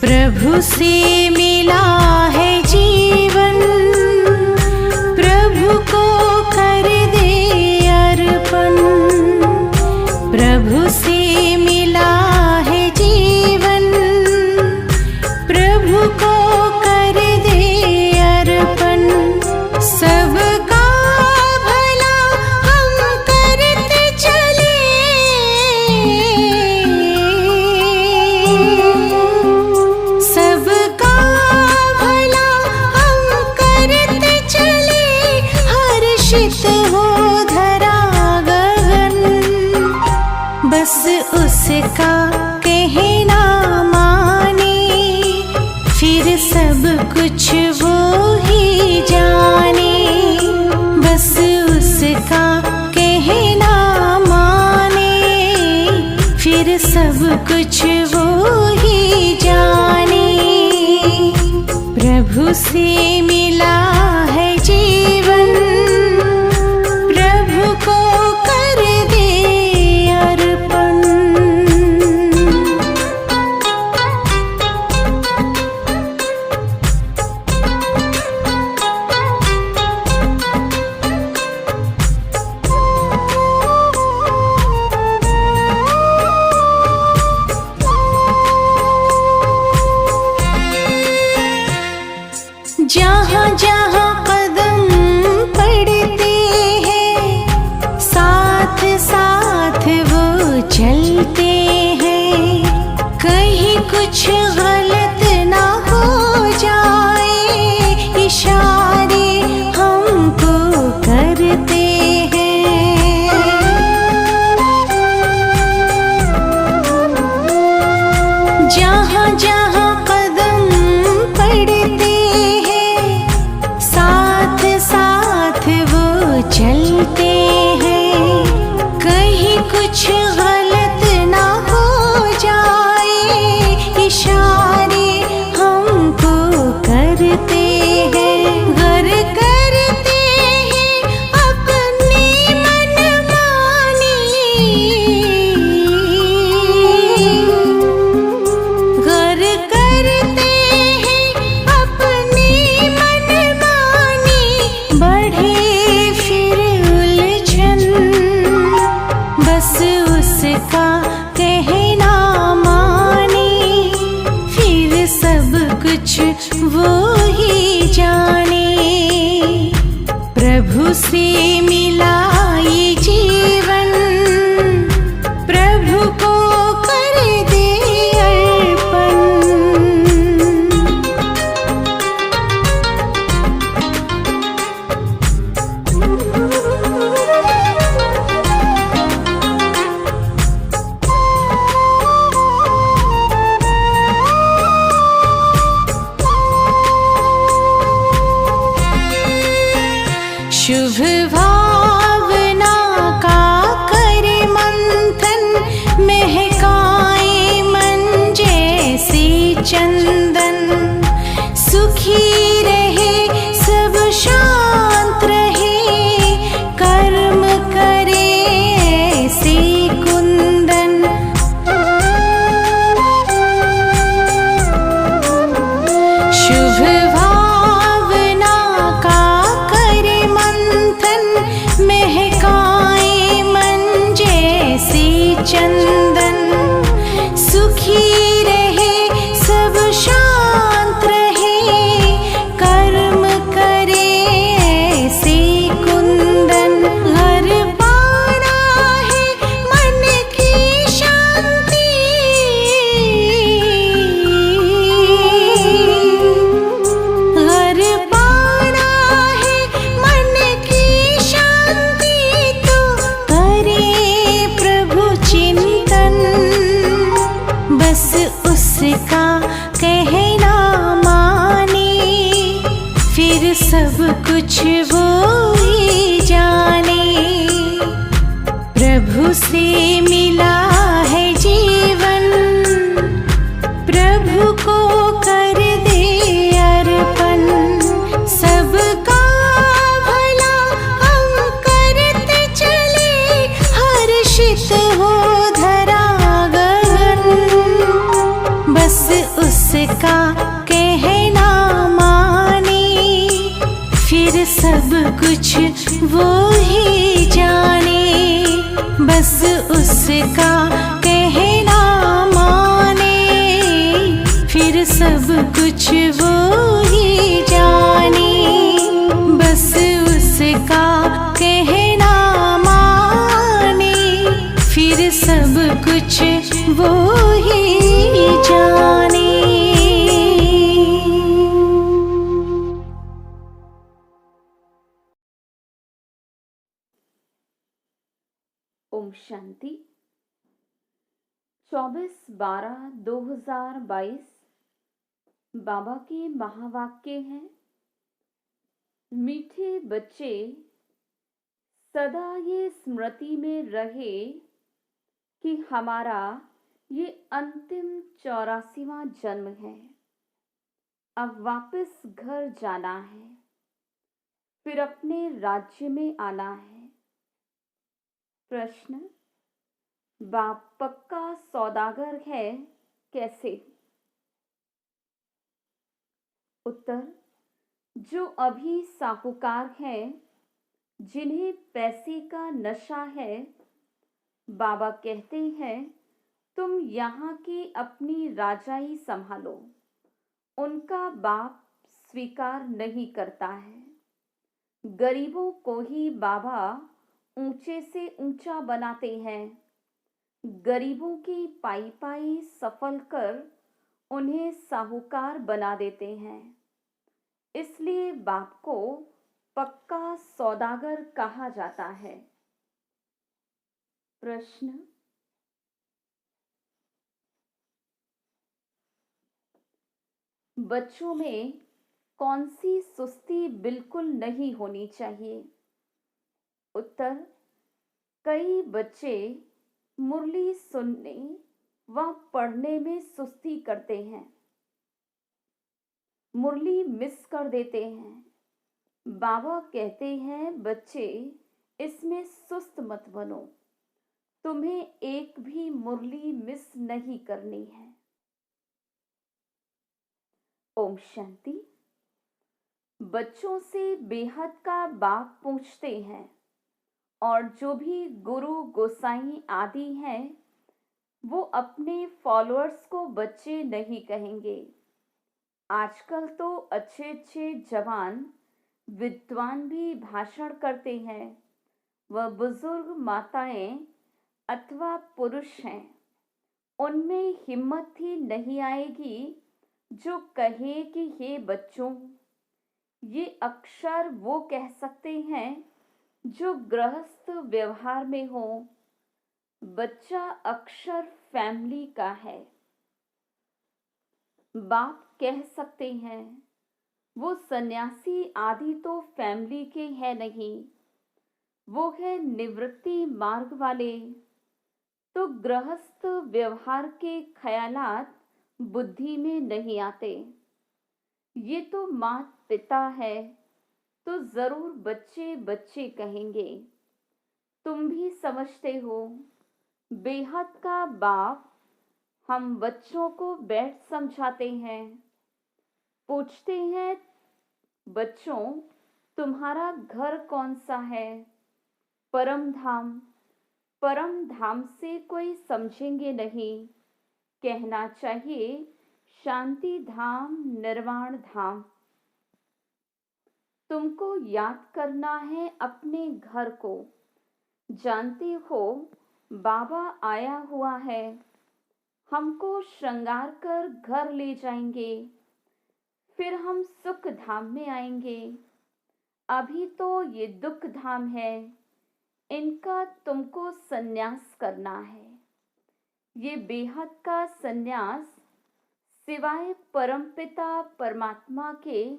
प्रभु से मिला है जीवन, प्रभु को कर दे अर्पण। प्रभु से मिला है जीवन, प्रभु को कर दे अर्पण। सबका भला हम करते चले, सबका भला हम करते चले, हर्षित हो धरा गगन। बस उसका कहना माने, फिर सब कुछ वो ही जाने। बस उसका कहना माने, फिर सब कुछ वो ही जाने। प्रभु से मिला है जीवन, प्रभु को कर दे अर्पण। जहाँ जहाँ कदम पड़ते हैं, साथ साथ वो चलते हैं। कहीं कुछ गलत ना हो जाए, इशारे हमको करते हैं। जहाँ जहाँ कदम पड़ते साथ वो चलते हैं। कहीं कुछ गलत ना हो जाए, इशारे हमको करते हैं। घर करते हैं अपनी मनमानी, घर करते हैं अपनी बढ़े फिर उलझन। बस उसका कहना माने, फिर सब कुछ वो ही जाने। प्रभु से मिला ये जीवन, प्रभु को कर दे अर्पण। शुभ भावना का कर मंथन, महकाए मन जैसे चंदन। सुखी रहे सब शांत रहे, कर्म करे ऐसे कुंदन। शुभ भावना का कर मंथन, कुछ वो ही जाने, बस उसका कहना माने, फिर सब कुछ वो ही जाने, बस उसका कहना माने, फिर सब कुछ वो ही जाने। ओम शांति। 24/12/2022 बाबा के महावाक्य हैं। मीठे बच्चे, सदा ये स्मृति में रहे कि हमारा ये अंतिम 84वां जन्म है। अब वापस घर जाना है, फिर अपने राज्य में आना है। प्रश्न: बाप पक्का सौदागर है, कैसे? उत्तर: जो अभी साहूकार हैं, जिन्हें पैसे का नशा है, बाबा कहते हैं तुम यहाँ की अपनी राजाई संभालो। उनका बाप स्वीकार नहीं करता है। गरीबों को ही बाबा ऊंचे से ऊंचा बनाते हैं। गरीबों की पाई पाई सफल कर उन्हें साहूकार बना देते हैं। इसलिए बाप को पक्का सौदागर कहा जाता है। प्रश्न: बच्चों में कौन सी सुस्ती बिल्कुल नहीं होनी चाहिए? उत्तर: कई बच्चे मुरली सुनने व पढ़ने में सुस्ती करते हैं, मुरली मिस कर देते हैं। बाबा कहते हैं बच्चे, इसमें सुस्त मत बनो, तुम्हें एक भी मुरली मिस नहीं करनी है। ओम शांति। बच्चों से बेहद का बाप पूछते हैं, और जो भी गुरु गोसाई आदि हैं, वो अपने फॉलोअर्स को बच्चे नहीं कहेंगे। आजकल तो अच्छे अच्छे जवान विद्वान भी भाषण करते हैं। वह बुजुर्ग माताएं अथवा पुरुष हैं, उनमें हिम्मत ही नहीं आएगी जो कहे कि हे बच्चों, ये अक्षर वो कह सकते हैं जो गृहस्थ व्यवहार में हो। बच्चा अक्षर फैमिली का है। बाप कह सकते हैं वो सन्यासी आदि तो फैमिली के है नहीं, वो है निवृत्ति मार्ग वाले। तो गृहस्थ व्यवहार के ख्यालात बुद्धि में नहीं आते। ये तो माता पिता है, तो जरूर बच्चे बच्चे कहेंगे। तुम भी समझते हो, बेहद का बाप हम बच्चों को बैठ समझाते हैं। पूछते हैं, बच्चों तुम्हारा घर कौन सा है? परम धाम। परम धाम से कोई समझेंगे नहीं, कहना चाहिए शांति धाम, निर्वाण धाम। तुमको याद करना है अपने घर को। जानते हो बाबा आया हुआ है, हमको श्रृंगार कर घर ले जाएंगे, फिर हम सुख धाम में आएंगे। अभी तो ये दुख धाम है, इनका तुमको सन्यास करना है। ये बेहद का सन्यास सिवाय परमपिता परमात्मा के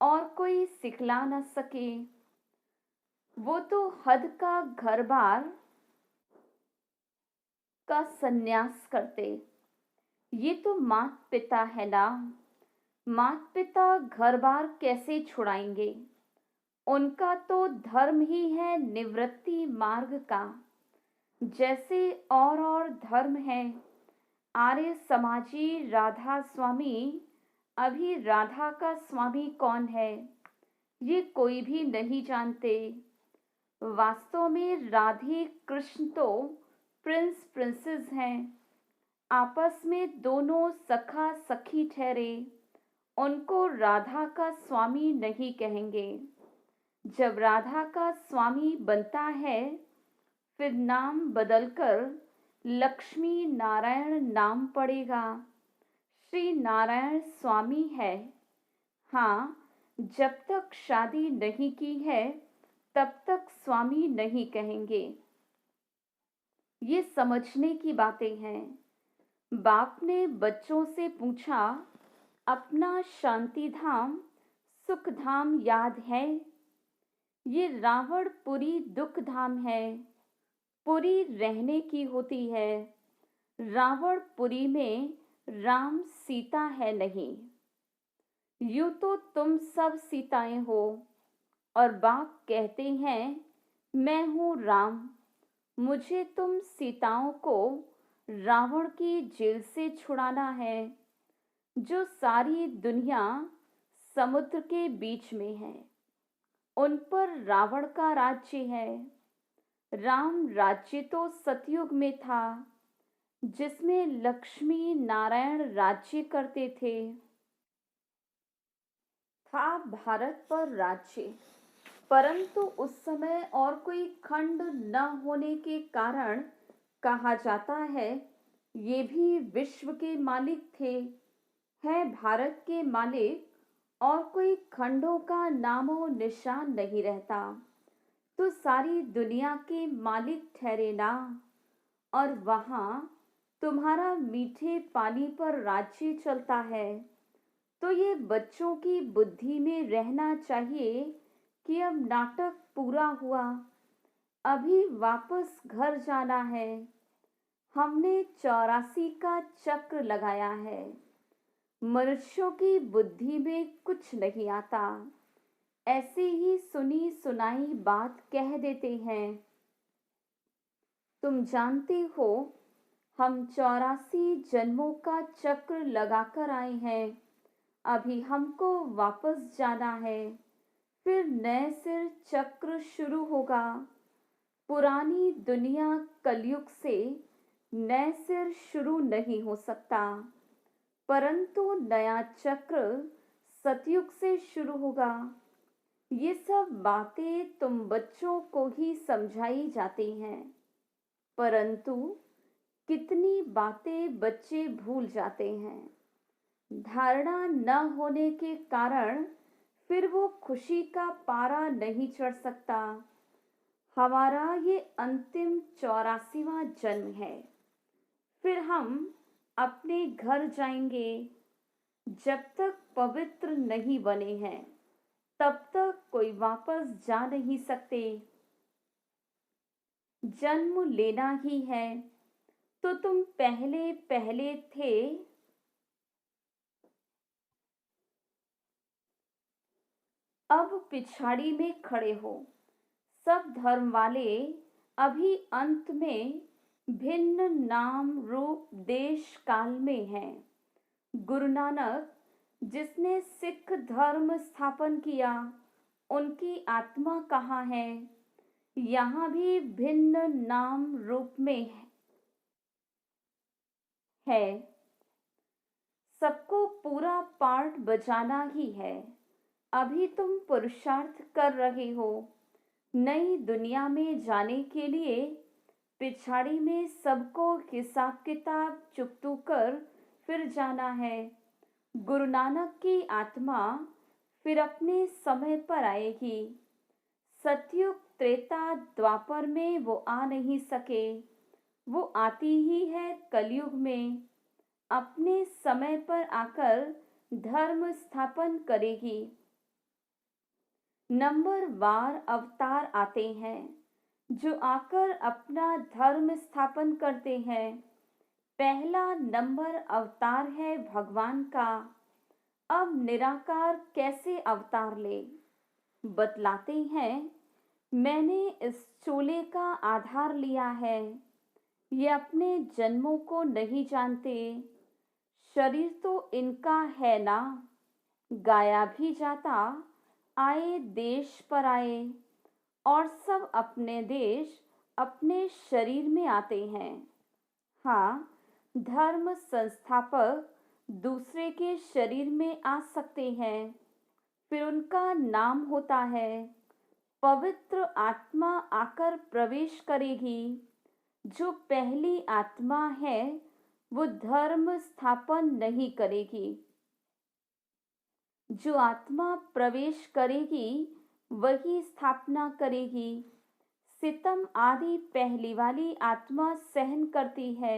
और कोई सिखला न सके। वो तो हद का घर बार का सन्यास करते। ये तो मात पिता है ना, मात पिता घर बार कैसे छुड़ाएंगे? उनका तो धर्म ही है निवृत्ति मार्ग का। जैसे और धर्म है। आर्य समाजी राधा स्वामी, अभी राधा का स्वामी कौन है? ये कोई भी नहीं जानते। वास्तव में राधे कृष्ण तो प्रिंस प्रिंसेस हैं। आपस में दोनों सखा सखी ठहरे, उनको राधा का स्वामी नहीं कहेंगे। जब राधा का स्वामी बनता है, फिर नाम बदलकर लक्ष्मी नारायण नाम पड़ेगा। श्री नारायण स्वामी है। हाँ, जब तक शादी नहीं की है, तब तक स्वामी नहीं कहेंगे। ये समझने की बातें हैं। बाप ने बच्चों से पूछा, अपना शांति धाम सुख धाम याद है? ये रावणपुरी दुख धाम है। पुरी रहने की होती है। रावणपुरी में राम सीता है नहीं। यूं तो तुम सब सीताएं हो, और बाप कहते हैं मैं हूं राम। मुझे तुम सीताओं को रावण की जेल से छुड़ाना है, जो सारी दुनिया समुद्र के बीच में है। उन पर रावण का राज्य है। राम राज्य तो सतयुग में था, जिसमें लक्ष्मी नारायण राज्य करते थे। था भारत पर राज्य, परंतु उस समय और कोई खंड न होने के कारण कहा जाता है ये भी विश्व के मालिक थे। है भारत के मालिक, और कोई खंडों का नामो निशान नहीं रहता, तो सारी दुनिया के मालिक ठहरे ना। और वहां तुम्हारा मीठे पानी पर राज्य चलता है। तो ये बच्चों की बुद्धि में रहना चाहिए कि अब नाटक पूरा हुआ, अभी वापस घर जाना है। हमने 84 का चक्र लगाया है। मनुष्यों की बुद्धि में कुछ नहीं आता, ऐसे ही सुनी सुनाई बात कह देते हैं। तुम जानते हो, हम 84 जन्मों का चक्र लगाकर आए हैं। अभी हमको वापस जाना है, फिर नए सिर चक्र शुरू होगा। पुरानी दुनिया कलयुग से नए सिर शुरू नहीं हो सकता, परंतु नया चक्र सतयुग से शुरू होगा। ये सब बातें तुम बच्चों को ही समझाई जाती हैं, परंतु कितनी बातें बच्चे भूल जाते हैं। धारणा न होने के कारण फिर वो खुशी का पारा नहीं चढ़ सकता। हमारा ये अंतिम 84वां जन्म है, फिर हम अपने घर जाएंगे। जब तक पवित्र नहीं बने हैं, तब तक कोई वापस जा नहीं सकते। जन्म लेना ही है, तो तुम पहले पहले थे। अब पिछाड़ी में खड़े हो। सब धर्म वाले अभी अंत में भिन्न नाम रूप देश काल में हैं। गुरु नानक, जिसने सिख धर्म स्थापन किया, उनकी आत्मा कहाँ है? यहाँ भी भिन्न नाम रूप में है। सबको पूरा पार्ट बजाना ही है। अभी तुम पुरुषार्थ कर रहे हो नई दुनिया में जाने के लिए। पिछाड़ी में सबको हिसाब किताब चुकतू कर फिर जाना है। गुरु नानक की आत्मा फिर अपने समय पर आएगी। सतयुग त्रेता द्वापर में वो आ नहीं सके, वो आती ही है कलयुग में। अपने समय पर आकर धर्म स्थापन करेगी। नंबर वार अवतार आते हैं, जो आकर अपना धर्म स्थापन करते हैं। पहला नंबर अवतार है भगवान का। अब निराकार कैसे अवतार ले, बतलाते हैं। मैंने इस चोले का आधार लिया है। ये अपने जन्मों को नहीं जानते। शरीर तो इनका है ना, गाया भी जाता आए देश पर आए और सब अपने देश अपने शरीर में आते हैं। हाँ, धर्म संस्थापक दूसरे के शरीर में आ सकते हैं, फिर उनका नाम होता है पवित्र आत्मा आकर प्रवेश करेगी। जो पहली आत्मा है वो धर्म स्थापन नहीं करेगी। जो आत्मा प्रवेश करेगी वही स्थापना करेगी। सितम आदि पहली वाली आत्मा सहन करती है।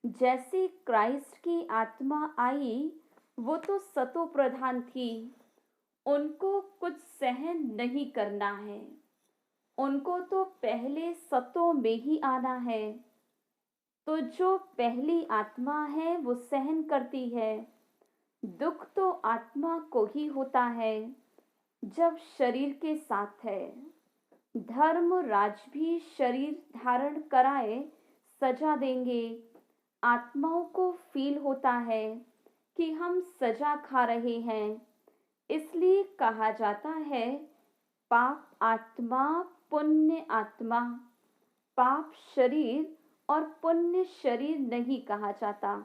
जैसे क्राइस्ट की आत्मा आई वो तो सतो प्रधान थी, उनको कुछ सहन नहीं करना है, उनको तो पहले सतों में ही आना है। तो जो पहली आत्मा है वो सहन करती है। दुख तो आत्मा को ही होता है जब शरीर के साथ है। धर्मराज भी शरीर धारण कराए सजा देंगे। आत्माओं को फील होता है कि हम सजा खा रहे हैं, इसलिए कहा जाता है पाप आत्मा पुण्य आत्मा। पाप शरीर और पुण्य शरीर नहीं कहा जाता।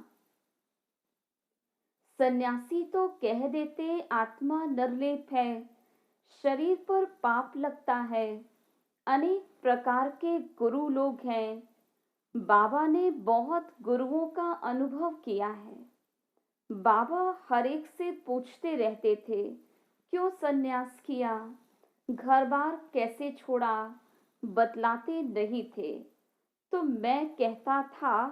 सन्यासी तो कह देते आत्मा निर्लेप है, शरीर पर पाप लगता है। अनेक प्रकार के गुरु लोग हैं। बाबा ने बहुत गुरुओं का अनुभव किया है। बाबा हर एक से पूछते रहते थे, क्यों सन्यास किया, घर बार कैसे छोड़ा, बतलाते नहीं थे। तो मैं कहता था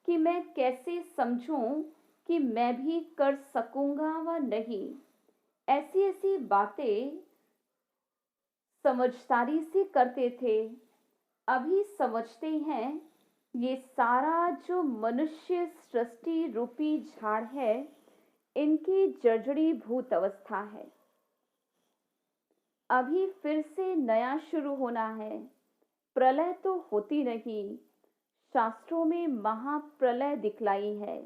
कि मैं कैसे समझूं कि मैं भी कर सकूंगा व नहीं। ऐसी ऐसी बातें समझदारी से करते थे। अभी समझते हैं ये सारा जो मनुष्य सृष्टि रूपी झाड़ है, इनकी जर्जरी भूत अवस्था है। अभी फिर से नया शुरू होना है। प्रलय तो होती नहीं, शास्त्रों में महाप्रलय दिखलाई है,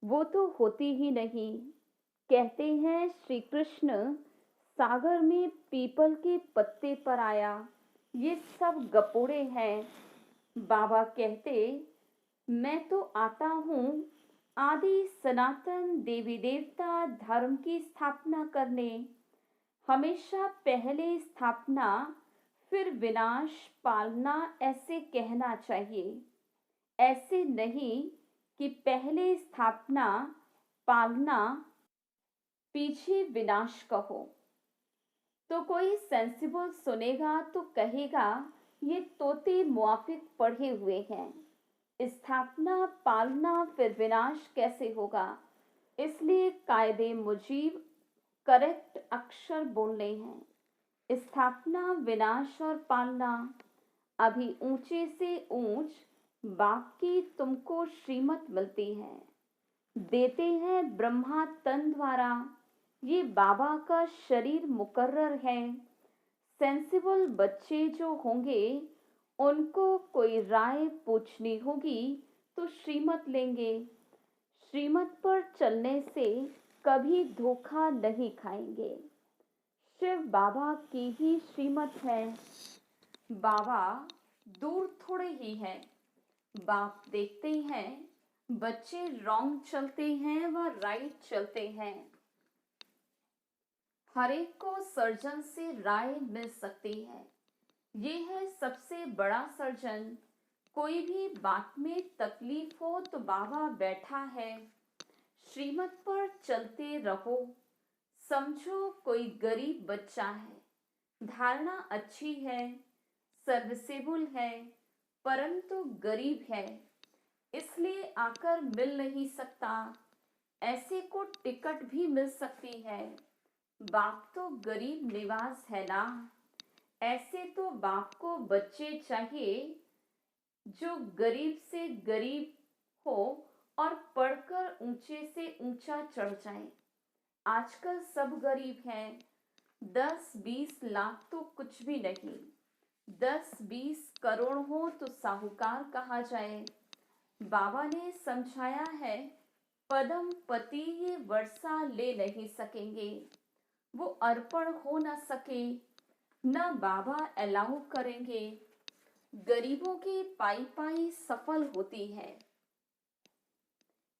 वो तो होती ही नहीं। कहते हैं श्री कृष्ण सागर में पीपल के पत्ते पर आया, ये सब गपोड़े हैं। बाबा कहते मैं तो आता हूँ आदि सनातन देवी देवता धर्म की स्थापना करने। हमेशा पहले स्थापना फिर विनाश पालना ऐसे कहना चाहिए। ऐसे नहीं कि पहले स्थापना पालना पीछे विनाश कहो। तो कोई सेंसिबल सुनेगा तो कहेगा ये तोते मुआफिक पढ़े हुए हैं, स्थापना पालना फिर विनाश कैसे होगा। इसलिए कायदे मुजीब करेक्ट अक्षर बोलने हैं। स्थापना विनाश और पालना। अभी ऊंचे से ऊंच बाप की तुमको श्रीमत मिलती है, देते हैं ब्रह्मा तन द्वारा। ये बाबा का शरीर मुकर्रर है। सेंसिबल बच्चे जो होंगे उनको कोई राय पूछनी होगी तो श्रीमत लेंगे। श्रीमत पर चलने से कभी धोखा नहीं खाएंगे। शिव बाबा की ही श्रीमत है। बाबा दूर थोड़े ही हैं। बाप देखते हैं बच्चे रॉन्ग चलते हैं व राइट चलते हैं। हर एक को सर्जन से राय मिल सकती है। ये है सबसे बड़ा सर्जन। कोई भी बात में तकलीफ हो तो बाबा बैठा है। श्रीमत पर चलते रहो। समझो कोई गरीब बच्चा है, धारणा अच्छी है, सर्विसेबल है, परंतु गरीब है, इसलिए आकर मिल नहीं सकता। ऐसे को टिकट भी मिल सकती है। बाप तो गरीब निवास है ना। ऐसे तो बाप को बच्चे चाहिए जो गरीब से गरीब हो और पढ़कर ऊंचे से ऊंचा चढ़ जाए। आजकल सब गरीब हैं। 10-20 लाख तो कुछ भी नहीं, 10-20 करोड़ हो तो साहूकार कहा जाए। बाबा ने समझाया है पदम पति ये वर्षा ले नहीं सकेंगे। वो अर्पण हो न सके, न बाबा अलाउ करेंगे। गरीबों की पाई पाई सफल होती है,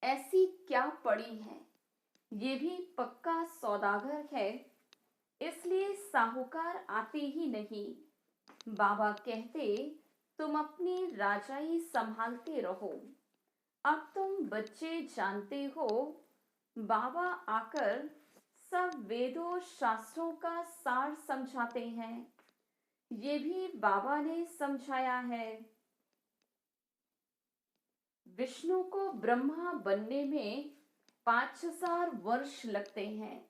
ऐसी क्या पड़ी है। ये भी पक्का सौदागर है, इसलिए साहूकार आते ही नहीं। बाबा कहते, तुम अपनी राजाई संभालते रहो, अब तुम बच्चे जानते हो। बाबा आकर सब वेदों शास्त्रों का सार समझाते हैं। ये भी बाबा ने समझाया है। विष्णु को ब्रह्मा बनने में 5000 वर्ष लगते हैं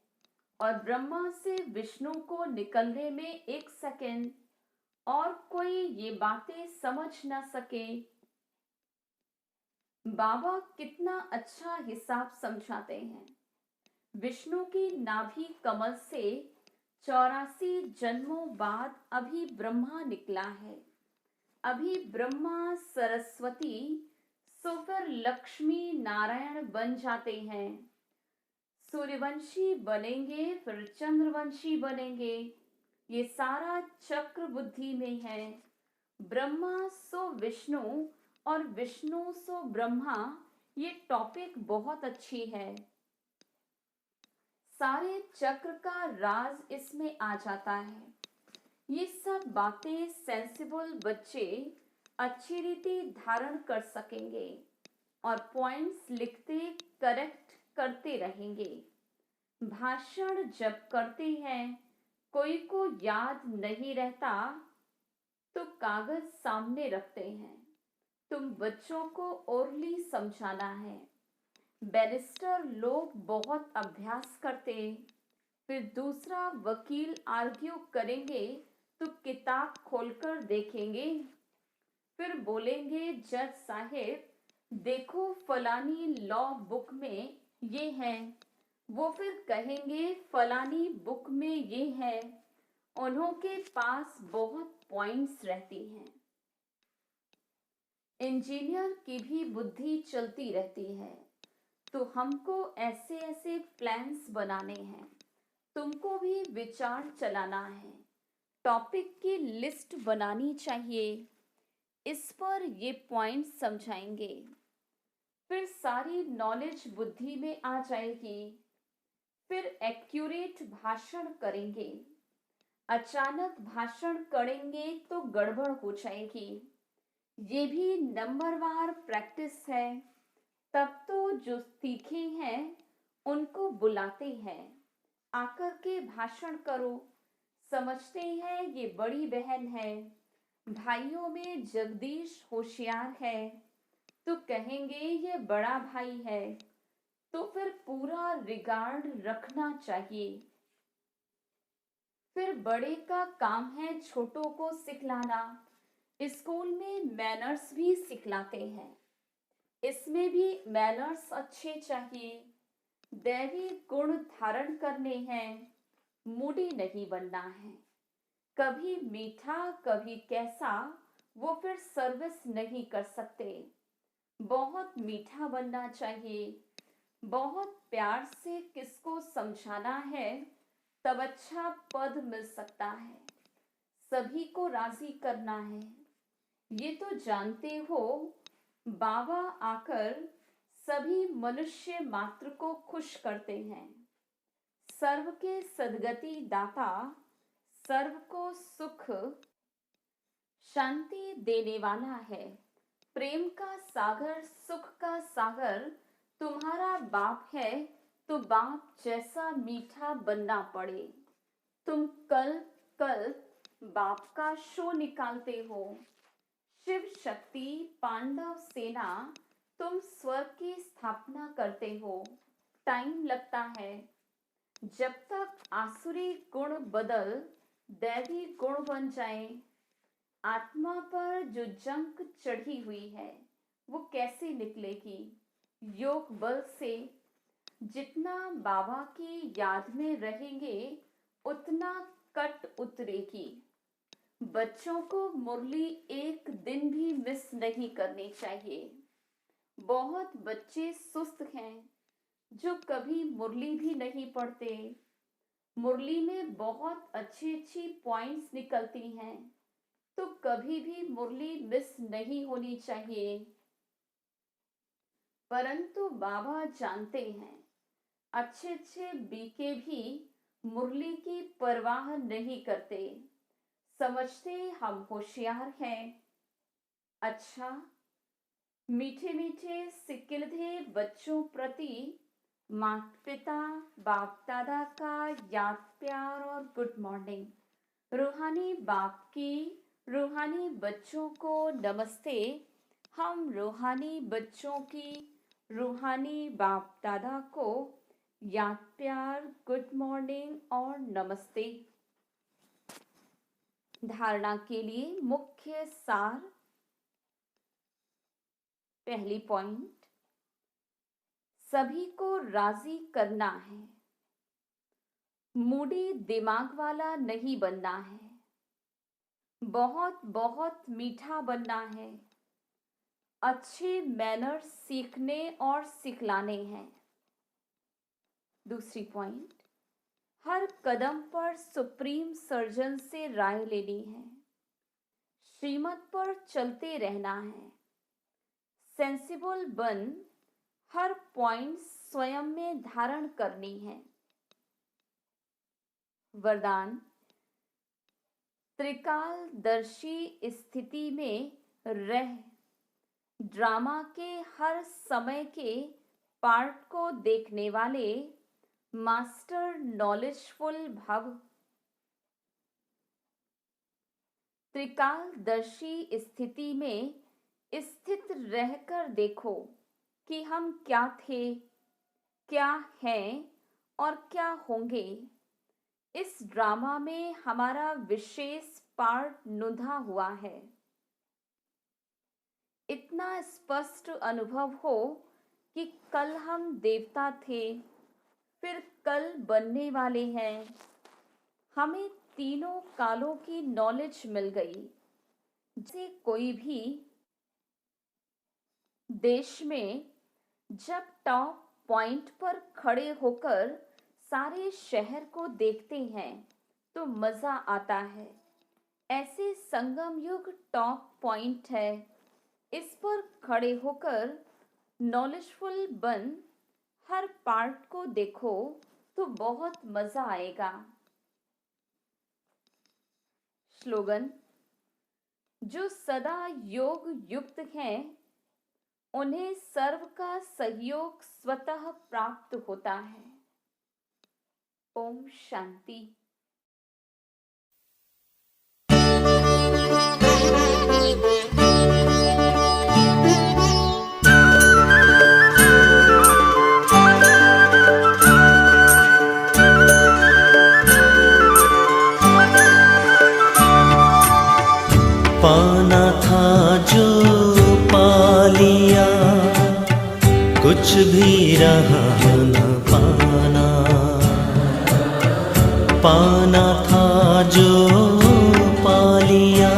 और ब्रह्मा से विष्णु को निकलने में 1 सेकंड, और कोई ये बातें समझ ना सके। बाबा कितना अच्छा हिसाब समझाते हैं। विष्णु की नाभि कमल से 84 जन्मों बाद अभी ब्रह्मा निकला है। अभी ब्रह्मा सरस्वती, सो फिर लक्ष्मी नारायण बन जाते हैं। सूर्यवंशी बनेंगे, फिर चंद्रवंशी बनेंगे। ये सारा चक्र बुद्धि में है। ब्रह्मा सो विष्णु और विष्णु सो ब्रह्मा, ये टॉपिक बहुत अच्छी है। सारे चक्र का राज इसमें आ जाता है। ये सब बातें सेंसिबल बच्चे अच्छी रीति धारण कर सकेंगे और पॉइंट्स लिखते करेक्ट करते रहेंगे। भाषण जब करते हैं, कोई को याद नहीं रहता तो कागज सामने रखते हैं। तुम बच्चों को ओरली समझाना है। बैरिस्टर लोग बहुत अभ्यास करते, फिर दूसरा वकील आर्ग्यू करेंगे तो किताब खोलकर देखेंगे, फिर बोलेंगे जज साहेब देखो फलानी लॉ बुक में ये है। वो फिर कहेंगे फलानी बुक में ये है। उन्हों के पास बहुत पॉइंट्स रहती हैं। इंजीनियर की भी बुद्धि चलती रहती है, तो हमको ऐसे ऐसे प्लान्स बनाने हैं। तुमको भी विचार चलाना है, टॉपिक की लिस्ट बनानी चाहिए। इस पर ये पॉइंट समझाएंगे, फिर सारी नॉलेज बुद्धि में आ जाएगी। फिर एक्यूरेट भाषण करेंगे। अचानक भाषण करेंगे तो गड़बड़ हो जाएगी। ये भी नंबरवार प्रैक्टिस है। तब तो जो सीखे हैं उनको बुलाते हैं, आकर के भाषण करो। समझते हैं ये बड़ी बहन है, भाइयों में जगदीश होशियार है, तो कहेंगे ये बड़ा भाई है, तो फिर पूरा रिगार्ड रखना चाहिए। फिर बड़े का काम है छोटों को सिखलाना। स्कूल में मैनर्स भी सिखलाते हैं, इसमें भी मैनर्स अच्छे चाहिए। दैवी गुण धारण करने हैं, मूडी नहीं बनना है। कभी मीठा कभी कैसा, वो फिर सर्विस नहीं कर सकते। बहुत मीठा बनना चाहिए। बहुत प्यार से किसको समझाना है, तब अच्छा पद मिल सकता है। सभी को राजी करना है। ये तो जानते हो, बाबा आकर सभी मनुष्य मात्र को खुश करते हैं। सर्व के सद्गति दाता, सर्व को सुख शांति देने वाला है। प्रेम का सागर, सुख का सागर तुम्हारा बाप है, तो बाप जैसा मीठा बनना पड़े। तुम कल कल बाप का शो निकालते हो। शिव शक्ति पांडव सेना, तुम स्वर्ग की स्थापना करते हो। टाइम लगता है। जब तक आसुरी गुण बदल दैवी गुण बन जाए। आत्मा पर जो जंग चढ़ी हुई है वो कैसे निकलेगी? योग बल से। जितना बाबा की याद में रहेंगे उतना कट उतरेगी। बच्चों को मुरली एक दिन भी मिस नहीं करनी चाहिए। बहुत बच्चे सुस्त हैं जो कभी मुरली भी नहीं पढ़ते। मुरली में बहुत अच्छी अच्छी पॉइंट्स निकलती हैं, तो कभी भी मुरली मिस नहीं होनी चाहिए। परंतु बाबा जानते हैं, अच्छे अच्छे बीके भी मुरली की परवाह नहीं करते, समझते हम होशियार हैं। अच्छा, मीठे मीठे सिकिलधे बच्चों प्रति माता पिता बाप दादा का याद प्यार और गुड मॉर्निंग। रूहानी बाप की रूहानी बच्चों को नमस्ते। हम रूहानी बच्चों की रूहानी बाप दादा को याद प्यार गुड मॉर्निंग और नमस्ते। धारणा के लिए मुख्य सार। पहली पॉइंट, सभी को राजी करना है, मूडी दिमाग वाला नहीं बनना है, बहुत बहुत मीठा बनना है, अच्छे मैनर्स सीखने और सिखलाने हैं। दूसरी पॉइंट, हर कदम पर सुप्रीम सर्जन से राय लेनी है, श्रीमत पर चलते रहना है, सेंसिबल बन हर पॉइंट स्वयं में धारण करनी है। वरदान, त्रिकालदर्शी स्थिति में रह ड्रामा के हर समय के पार्ट को देखने वाले मास्टर नॉलेजफुल भव। त्रिकालदर्शी स्थिति में स्थित रहकर देखो कि हम क्या थे, क्या हैं और क्या होंगे। इस ड्रामा में हमारा विशेष पार्ट नुधा हुआ है। इतना स्पष्ट अनुभव हो कि कल हम देवता थे, फिर कल बनने वाले हैं। हमें तीनों कालों की नॉलेज मिल गई। जैसे कोई भी देश में जब टॉप पॉइंट पर खड़े होकर सारे शहर को देखते हैं तो मजा आता है। ऐसे संगम युग टॉप पॉइंट है। इस पर खड़े होकर नॉलेजफुल बन हर पार्ट को देखो तो बहुत मजा आएगा। स्लोगन, जो सदा योग युक्त हैं उन्हें सर्व का सहयोग स्वतः प्राप्त होता है। ओम शांति। पाना था जो पा लिया, कुछ भी रहा न पाना। पाना था जो पा लिया,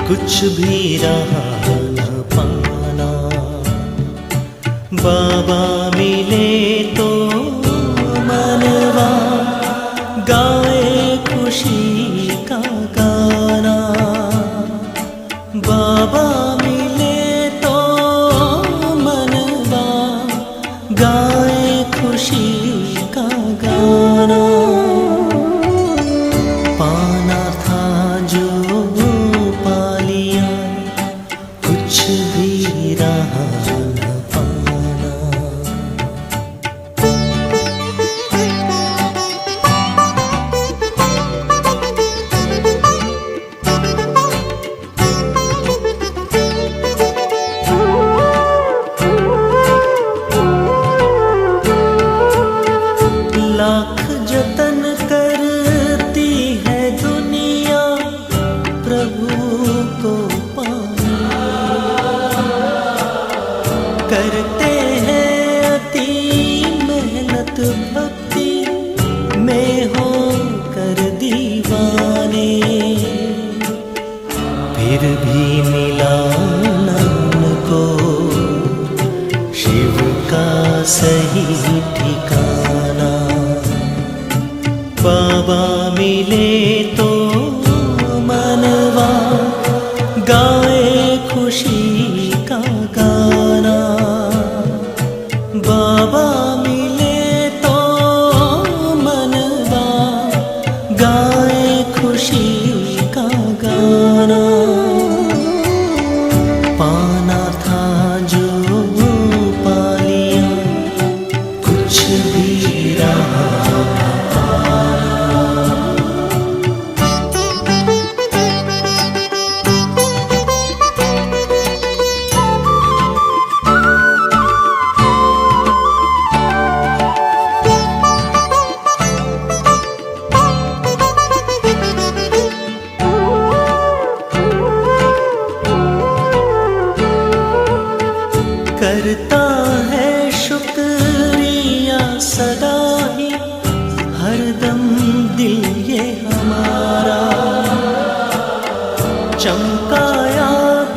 कुछ भी रहा न पाना। बाबा मिले तो मनवा गाए खुशी का गाना। बाबा मिले तो मनवा गाए खुशी का गाना। पाना था जो पा लिया, कुछ भी रहा न पाना। लाख जतन करती है दुनिया प्रभु को पाने। करते हैं अति मेहनत भक्ति में हो कर दीवाने। फिर भी मिला न को शिव का सही ठिकाना। मिले तो मनवा गाए खुशी का गाना। बाबा मिले तो मनवा गाए खुशी का गाना। पाना था जो पा लिया, कुछ भी रहा करता है शुक्रिया सदा ही हरदम दिल ये हमारा। चमकाया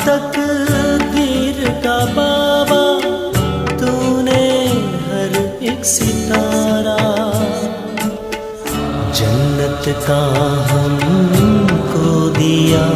तकदीर का बाबा तूने हर एक सितारा। जन्नत का हमको दिया